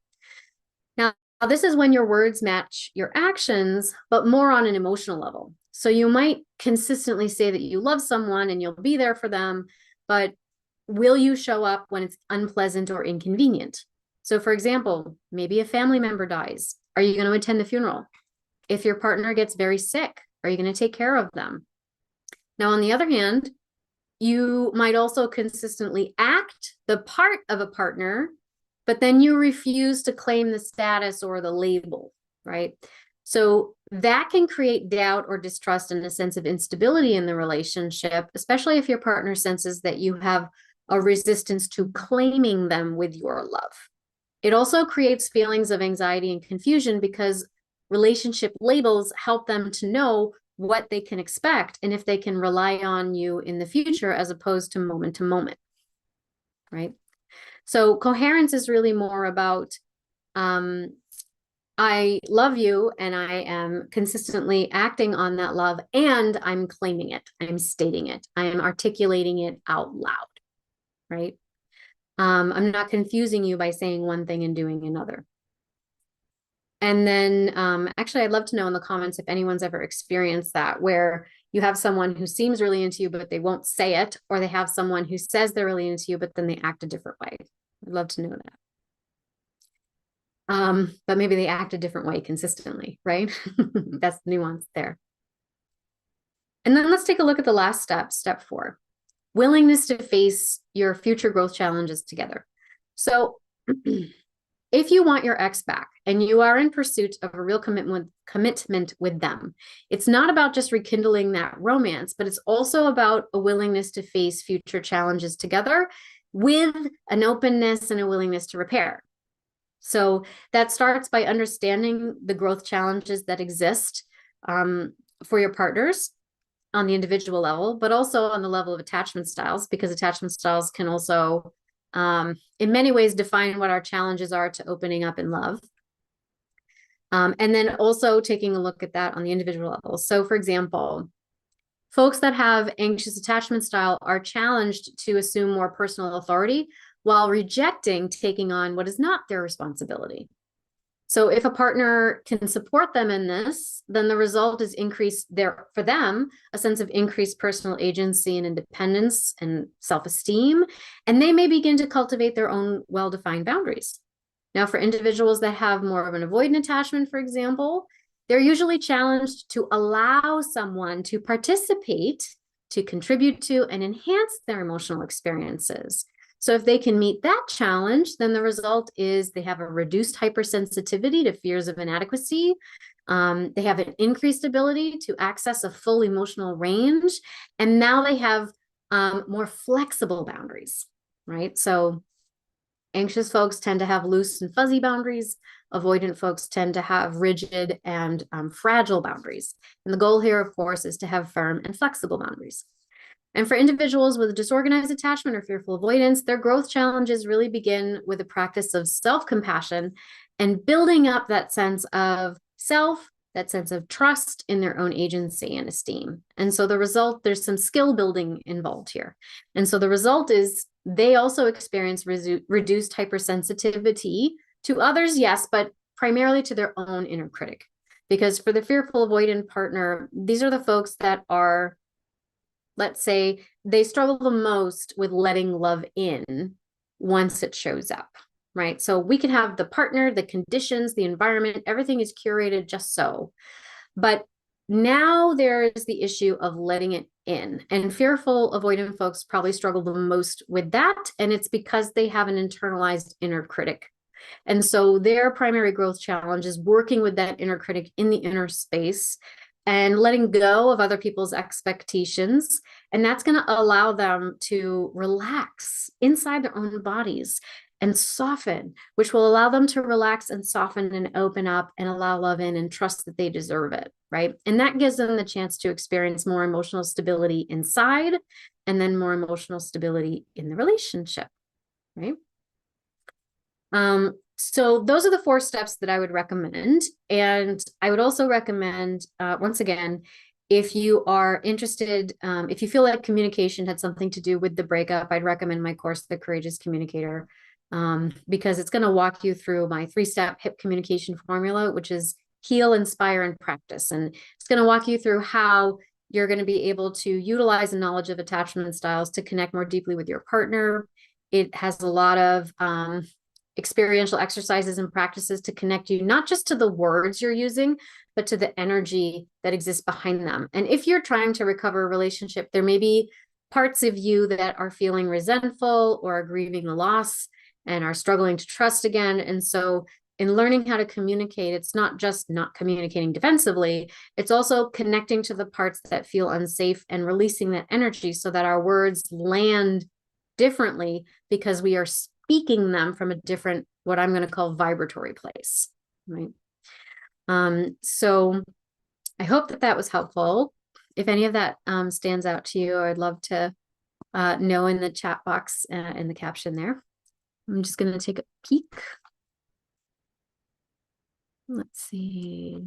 Now, this is when your words match your actions, but more on an emotional level. So you might consistently say that you love someone and you'll be there for them, but will you show up when it's unpleasant or inconvenient? So for example, maybe a family member dies. Are you going to attend the funeral? If your partner gets very sick, are you going to take care of them? Now, on the other hand, You might also consistently act the part of a partner, but then you refuse to claim the status or the label, right? So that can create doubt or distrust and a sense of instability in the relationship, especially if your partner senses that you have a resistance to claiming them with your love. It also creates feelings of anxiety and confusion because relationship labels help them to know what they can expect and if they can rely on you in the future as opposed to moment, right? So coherence is really more about I love you and I am consistently acting on that love and I'm claiming it. I'm stating it. I am articulating it out loud, right? I'm not confusing you by saying one thing and doing another. And then actually, I'd love to know in the comments if anyone's ever experienced that, where you have someone who seems really into you, but they won't say it, or they have someone who says they're really into you, but then they act a different way. I'd love to know that. But maybe they act a different way consistently, right? That's the nuance there. And then let's take a look at the last step, step 4, willingness to face your future growth challenges together. So if you want your ex back and you are in pursuit of a real commitment with them, it's not about just rekindling that romance, but it's also about a willingness to face future challenges together with an openness and a willingness to repair. So that starts by understanding the growth challenges that exist for your partners on the individual level, but also on the level of attachment styles, because attachment styles can also in many ways define what our challenges are to opening up in love. And then also taking a look at that on the individual level. So for example, folks that have anxious attachment style are challenged to assume more personal authority while rejecting taking on what is not their responsibility. So if a partner can support them in this, then the result is for them, a sense of increased personal agency and independence and self-esteem, and they may begin to cultivate their own well-defined boundaries. Now, for individuals that have more of an avoidant attachment, for example, they're usually challenged to allow someone to participate, to contribute to, and enhance their emotional experiences. So if they can meet that challenge, then the result is they have a reduced hypersensitivity to fears of inadequacy. They have an increased ability to access a full emotional range. And now they have more flexible boundaries, right? So anxious folks tend to have loose and fuzzy boundaries. Avoidant folks tend to have rigid and fragile boundaries. And the goal here, of course, is to have firm and flexible boundaries. And for individuals with disorganized attachment or fearful avoidance, their growth challenges really begin with a practice of self-compassion and building up that sense of self, that sense of trust in their own agency and esteem. And so the result, there's some skill building involved here. And so the result is they also experience reduced hypersensitivity to others, yes, but primarily to their own inner critic. Because for the fearful avoidant partner, these are the folks that are, let's say, they struggle the most with letting love in once it shows up, right? So we can have the partner, the conditions, the environment, everything is curated just so. But now there is the issue of letting it in. And fearful avoidant folks probably struggle the most with that. And it's because they have an internalized inner critic. And so their primary growth challenge is working with that inner critic in the inner space and letting go of other people's expectations. And that's going to allow them to relax inside their own bodies and soften, which will allow them to relax and soften and open up and allow love in and trust that they deserve it, right? And that gives them the chance to experience more emotional stability inside and then more emotional stability in the relationship, right? So those are the 4 steps that I would recommend. And I would also recommend, once again, if you are interested, if you feel like communication had something to do with the breakup, I'd recommend my course, The Courageous Communicator, because it's going to walk you through my 3-step HIP communication formula, which is heal, inspire, and practice. And it's going to walk you through how you're going to be able to utilize a knowledge of attachment styles to connect more deeply with your partner. It has a lot of experiential exercises and practices to connect you, not just to the words you're using, but to the energy that exists behind them. And if you're trying to recover a relationship, there may be parts of you that are feeling resentful or are grieving the loss and are struggling to trust again. And so in learning how to communicate, it's not just not communicating defensively, it's also connecting to the parts that feel unsafe and releasing that energy so that our words land differently because we are speaking them from a different, what I'm going to call vibratory place, right? So I hope that that was helpful. If any of that stands out to you, I'd love to know in the chat box in the caption there. I'm just going to take a peek. Let's see.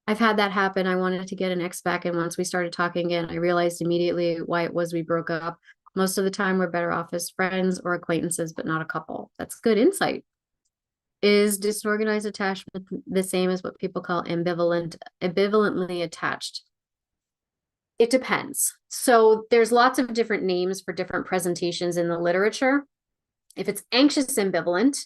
I've had that happen. I wanted to get an ex back, and once we started talking again, I realized immediately why it was we broke up. Most of the time, we're better off as friends or acquaintances, but not a couple. That's good insight. Is disorganized attachment the same as what people call ambivalently attached? It depends. So there's lots of different names for different presentations in the literature. If it's anxious ambivalent,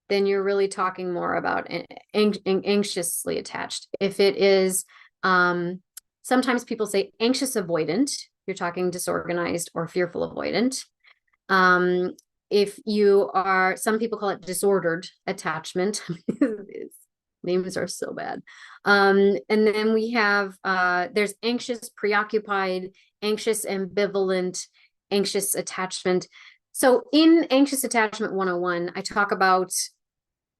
then you're really talking more about anxiously attached. If it is, sometimes people say anxious avoidant, you're talking disorganized or fearful avoidant. If you are, some people call it disordered attachment. Names are so bad. And then we have, there's anxious, preoccupied, anxious, ambivalent, anxious attachment. So in Anxious Attachment 101, I talk about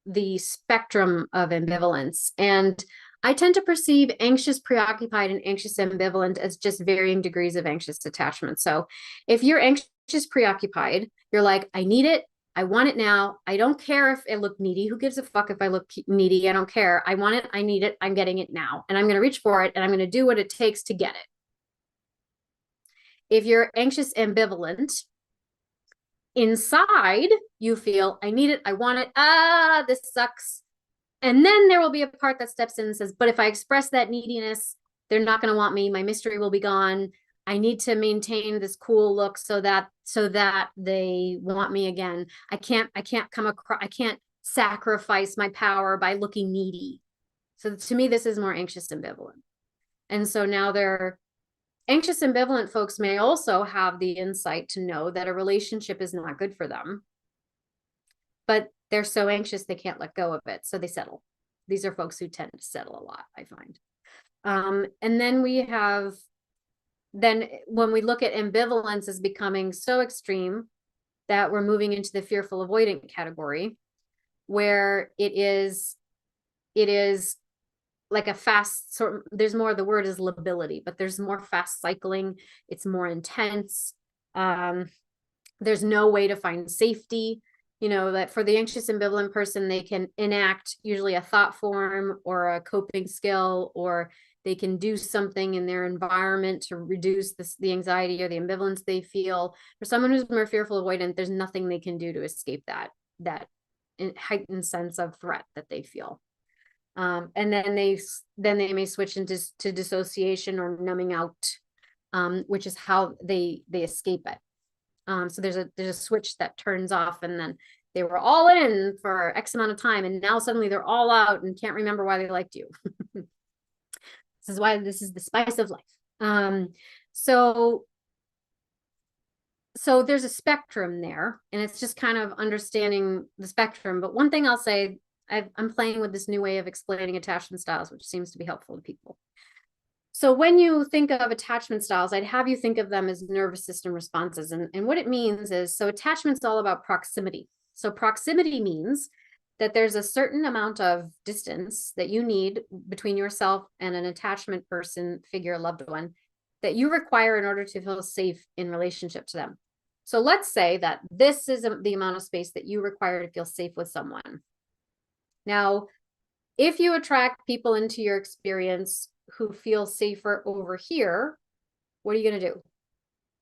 the spectrum of ambivalence. And I tend to perceive anxious, preoccupied, and anxious ambivalent as just varying degrees of anxious attachment. So if you're anxious, preoccupied, you're like, I need it. I want it now. I don't care if I look needy. Who gives a fuck if I look needy? I don't care. I want it. I need it. I'm getting it now. And I'm going to reach for it. And I'm going to do what it takes to get it. If you're anxious, ambivalent, inside you feel, I need it. I want it. This sucks. And then there will be a part that steps in and says, but if I express that neediness, they're not going to want me. My mystery will be gone. I need to maintain this cool look so that they want me again. I can't sacrifice my power by looking needy. So to me, this is more anxious ambivalent. And so now they're anxious ambivalent folks may also have the insight to know that a relationship is not good for them, but they're so anxious they can't let go of it. So they settle. These are folks who tend to settle a lot, I find. And then when we look at ambivalence as becoming so extreme that we're moving into the fearful avoidant category, where it is like a fast sort, there's more, the word is lability, but there's more fast cycling. It's more intense. There's no way to find safety. You know, that for the anxious ambivalent person, they can enact usually a thought form or a coping skill, or they can do something in their environment to reduce the anxiety or the ambivalence they feel. For someone who's more fearful avoidant, there's nothing they can do to escape that heightened sense of threat that they feel. And then they may switch into dissociation or numbing out, which is how they escape it. So there's a switch that turns off, and then they were all in for X amount of time, and now suddenly they're all out and can't remember why they liked you. This is why this is the spice of life. So there's a spectrum there, and it's just kind of understanding the spectrum. But one thing I'll say, I'm playing with this new way of explaining attachment styles, which seems to be helpful to people. So when you think of attachment styles, I'd have you think of them as nervous system responses. And what it means is, so attachment's all about proximity. So proximity means that there's a certain amount of distance that you need between yourself and an attachment person, figure, loved one, that you require in order to feel safe in relationship to them. So let's say that this is the amount of space that you require to feel safe with someone. Now, if you attract people into your experience who feel safer over here, what are you going to do?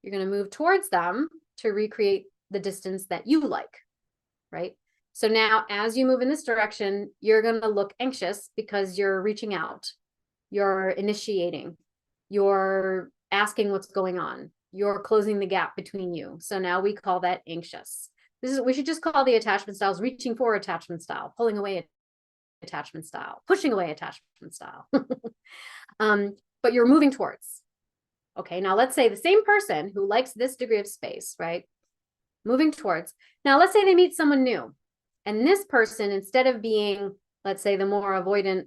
You're going to move towards them to recreate the distance that you like, right? So now as you move in this direction, you're going to look anxious because you're reaching out, you're initiating, you're asking what's going on, you're closing the gap between you. So now we call that anxious. We should just call the attachment styles reaching for attachment style, pulling away attachment style, pushing away attachment style. but you're moving towards. Okay, now let's say the same person who likes this degree of space, right? Moving towards. Now let's say they meet someone new. And this person, instead of being, let's say, the more avoidant,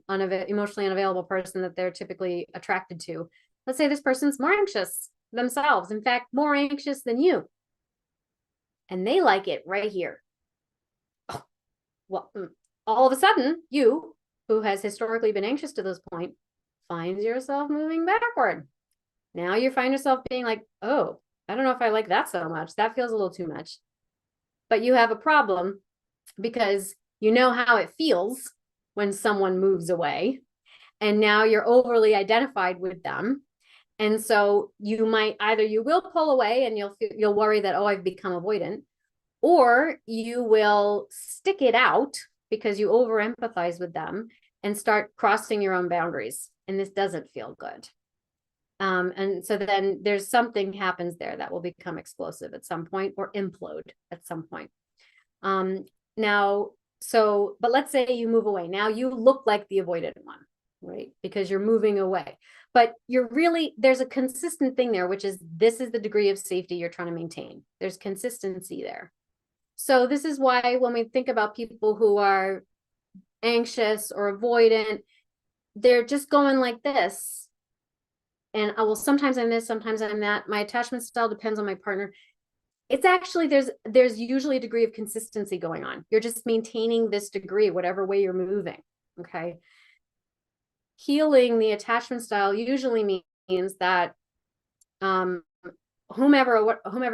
emotionally unavailable person that they're typically attracted to, let's say this person's more anxious themselves, in fact, more anxious than you. And they like it right here. Oh, well, all of a sudden, you, who has historically been anxious to this point, finds yourself moving backward. Now you find yourself being like, oh, I don't know if I like that so much. That feels a little too much. But you have a problem because you know how it feels when someone moves away. And now you're overly identified with them. And so you might either you will pull away and you'll worry that, oh, I've become avoidant, or you will stick it out because you over empathize with them and start crossing your own boundaries. And this doesn't feel good. And so then there's something happens there that will become explosive at some point or implode at some point. But let's say you move away. Now you look like the avoided one, right? Because you're moving away. But there's a consistent thing there, which is this is the degree of safety you're trying to maintain. There's consistency there. So this is why when we think about people who are anxious or avoidant, they're just going like this. And sometimes I'm this, sometimes I'm that. My attachment style depends on my partner. It's actually, there's usually a degree of consistency going on. You're just maintaining this degree, whatever way you're moving, okay? Healing the attachment style usually means that whomever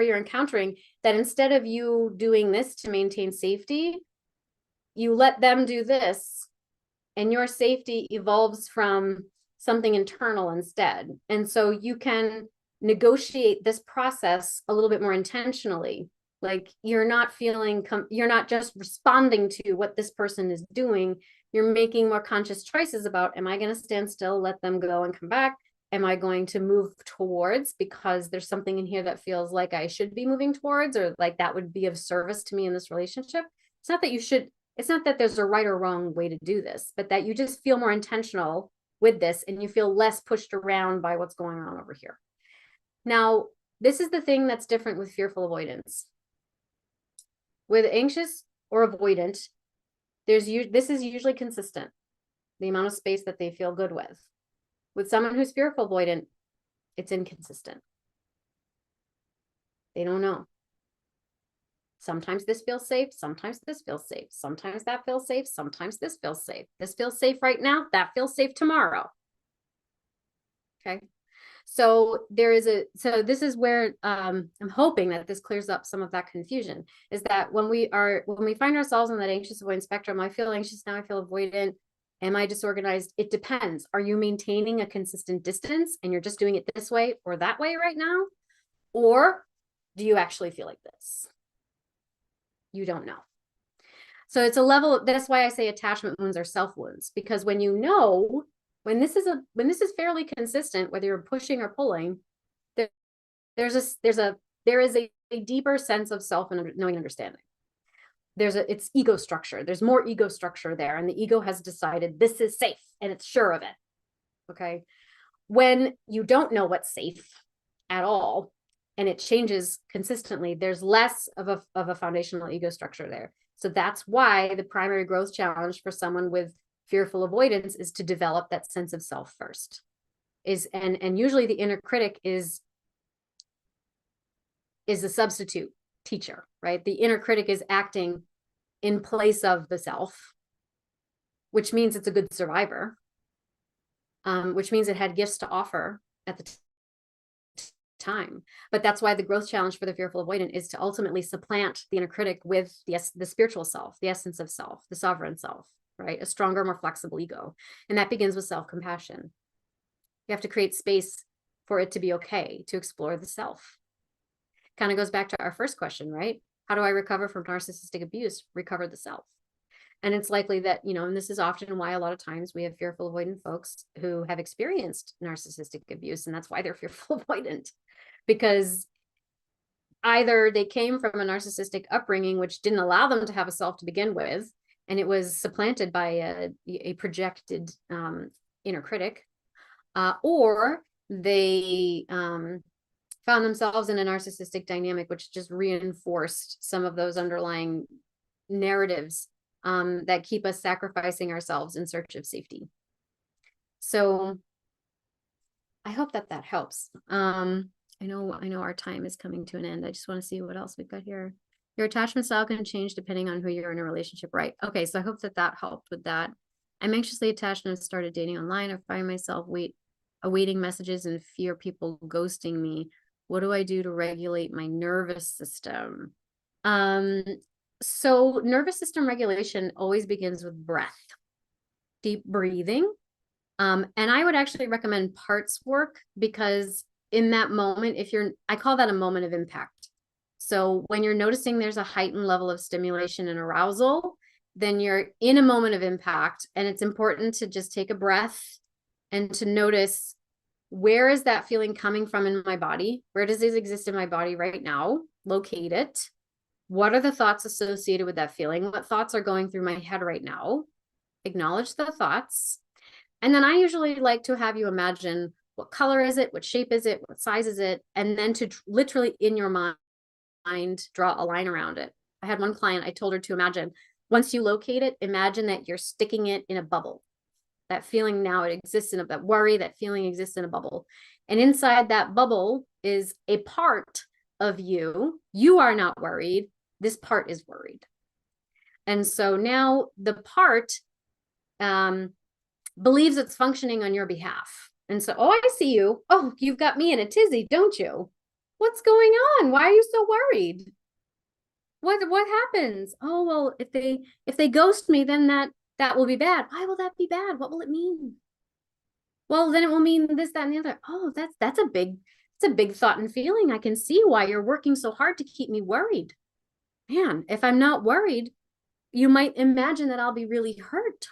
you're encountering, that instead of you doing this to maintain safety, you let them do this, and your safety evolves from something internal instead. And so you can negotiate this process a little bit more intentionally. Like you're not just responding to what this person is doing. You're making more conscious choices about, am I going to stand still, let them go and come back? Am I going to move towards because there's something in here that feels like I should be moving towards, or like that would be of service to me in this relationship? It's not that there's a right or wrong way to do this, but that you just feel more intentional with this and you feel less pushed around by what's going on over here. Now, this is the thing that's different with fearful avoidance. With anxious or avoidant, this is usually consistent, the amount of space that they feel good with. With someone who's fearful avoidant, it's inconsistent. They don't know. Sometimes this feels safe, sometimes this feels safe, sometimes that feels safe, sometimes this feels safe. This feels safe right now, that feels safe tomorrow. Okay. So this is where I'm hoping that this clears up some of that confusion, is that when we find ourselves on that anxious avoidant spectrum, I feel anxious now, I feel avoidant, am I disorganized? It depends. Are you maintaining a consistent distance and you're just doing it this way or that way right now? Or do you actually feel like this? You don't know. So it's a level, that's why I say attachment wounds are self wounds, because when you know, when this is fairly consistent, whether you're pushing or pulling, there is a deeper sense of self and knowing understanding. It's ego structure. There's more ego structure there, and the ego has decided this is safe and it's sure of it. Okay. When you don't know what's safe at all, and it changes consistently, there's less of a foundational ego structure there. So that's why the primary growth challenge for someone with fearful avoidance is to develop that sense of self first. And usually the inner critic is a substitute teacher, right? The inner critic is acting in place of the self, which means it's a good survivor, which means it had gifts to offer at the time. But that's why the growth challenge for the fearful avoidant is to ultimately supplant the inner critic with the spiritual self, the essence of self, the sovereign self, right? A stronger, more flexible ego. And that begins with self-compassion. You have to create space for it to be okay to explore the self. Kind of goes back to our first question, right? How do I recover from narcissistic abuse? Recover the self. And it's likely that, and this is often why a lot of times we have fearful avoidant folks who have experienced narcissistic abuse, and that's why they're fearful avoidant, because either they came from a narcissistic upbringing, which didn't allow them to have a self to begin with, and it was supplanted by a projected inner critic, or they found themselves in a narcissistic dynamic, which just reinforced some of those underlying narratives that keep us sacrificing ourselves in search of safety. So I hope that that helps. I know our time is coming to an end. I just want to see what else we've got here. Your attachment style can change depending on who you're in a relationship, right? Okay, so I hope that that helped with that. I'm anxiously attached and have started dating online. I find myself awaiting messages and fear people ghosting me. What do I do to regulate my nervous system? So nervous system regulation always begins with breath, deep breathing. And I would actually recommend parts work, because in that moment, I call that a moment of impact. So when you're noticing there's a heightened level of stimulation and arousal, then you're in a moment of impact, and it's important to just take a breath and to notice, where is that feeling coming from in my body? Where does it exist in my body right now? Locate it. What are the thoughts associated with that feeling? What thoughts are going through my head right now? Acknowledge the thoughts. And then I usually like to have you imagine, what color is it? What shape is it? What size is it? And then to literally in your mind, draw a line around it. I had one client, I told her to imagine, once you locate it, imagine that you're sticking it in a bubble. That feeling now, it exists in that worry, that feeling exists in a bubble. And inside that bubble is a part of you. You are not worried. This part is worried. And so now the part believes it's functioning on your behalf. And so, oh, I see you. Oh, you've got me in a tizzy, don't you? What's going on? Why are you so worried? What happens? Oh, well, if they ghost me, then that will be bad. Why will that be bad? What will it mean? Well, then it will mean this, that, and the other. Oh, that's a big thought and feeling. I can see why you're working so hard to keep me worried. Man, if I'm not worried, you might imagine that I'll be really hurt.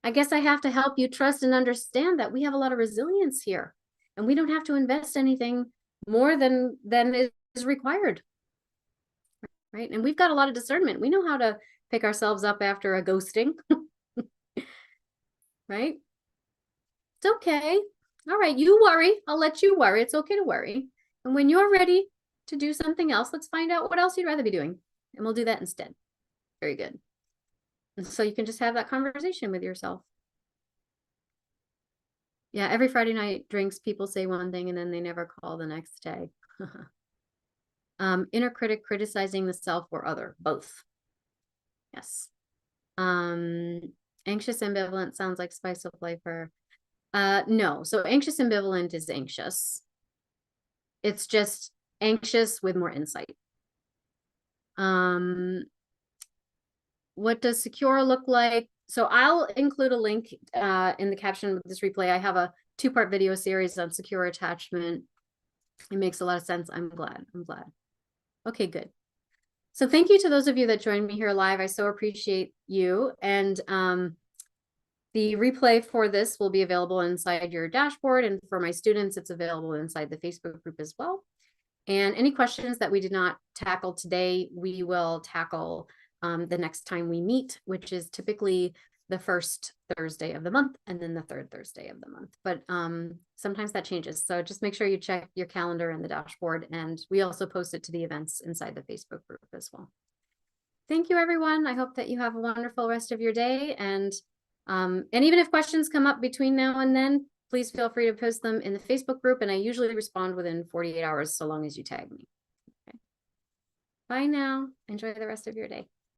I guess I have to help you trust and understand that we have a lot of resilience here, and we don't have to invest anything more than is required. Right? And we've got a lot of discernment. We know how to pick ourselves up after a ghosting. Right? It's okay. All right, you worry. I'll let you worry. It's okay to worry. And when you're ready to do something else, let's find out what else you'd rather be doing. And we'll do that instead. Very good. And so you can just have that conversation with yourself. Yeah, every Friday night drinks, people say one thing and then they never call the next day. Inner critic criticizing the self or other, both. Yes. Anxious ambivalent sounds like spice of life. Or no, so anxious ambivalent is anxious. It's just anxious with more insight. What does secure look like? So I'll include a link in the caption of this replay. I have a 2-part video series on secure attachment. It makes a lot of sense. I'm glad. Okay, good. So thank you to those of you that joined me here live. I so appreciate you. And the replay for this will be available inside your dashboard. And for my students, it's available inside the Facebook group as well. And any questions that we did not tackle today, we will tackle the next time we meet, which is typically the first Thursday of the month and then the third Thursday of the month. But sometimes that changes. So just make sure you check your calendar and the dashboard. And we also post it to the events inside the Facebook group as well. Thank you, everyone. I hope that you have a wonderful rest of your day. And even if questions come up between now and then, please feel free to post them in the Facebook group. And I usually respond within 48 hours, so long as you tag me. Okay. Bye now. Enjoy the rest of your day.